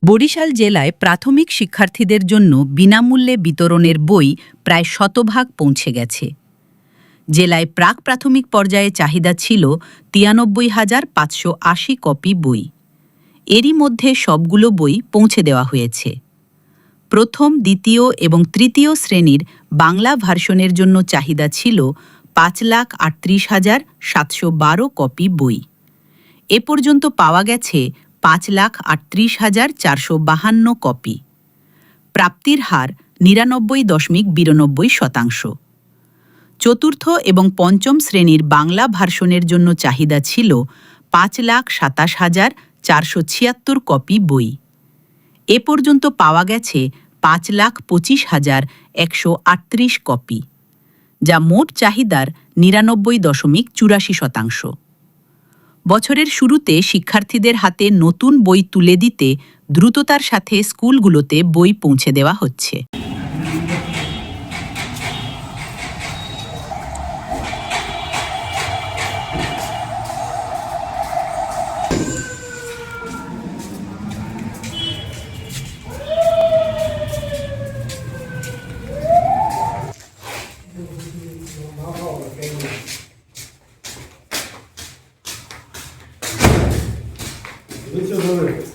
বরিশাল জেলায় প্রাথমিক শিক্ষার্থীদের জন্য বিনামূল্যে বিতরণের বই প্রায় শতভাগ পৌঁছে গেছে। জেলায় প্রাক প্রাথমিক পর্যায়ে চাহিদা ছিল ৯৩,৫৮০ কপি বই। এরই মধ্যে সবগুলো বই পৌঁছে দেওয়া হয়েছে। প্রথম, দ্বিতীয় এবং তৃতীয় শ্রেণীর বাংলা ভার্সনের জন্য চাহিদা ছিল ৫,৩৮,৭১২ কপি বই। এ পর্যন্ত পাওয়া গেছে ৫,৩৮,৪৫২ কপি। প্রাপ্তির হার ৯৯.৯২%। চতুর্থ এবং পঞ্চম শ্রেণীর বাংলা ভার্সনের জন্য চাহিদা ছিল ৫,২৭,৪৭৬ কপি বই। এ পর্যন্ত পাওয়া গেছে ৫,২৫,১৩৮ কপি, যা মোট চাহিদার ৯৯.৮৪%। বছরের শুরুতে শিক্ষার্থীদের হাতে নতুন বই তুলে দিতে দ্রুততার সাথে স্কুলগুলোতে বই পৌঁছে দেওয়া হচ্ছে। Deixa eu ver.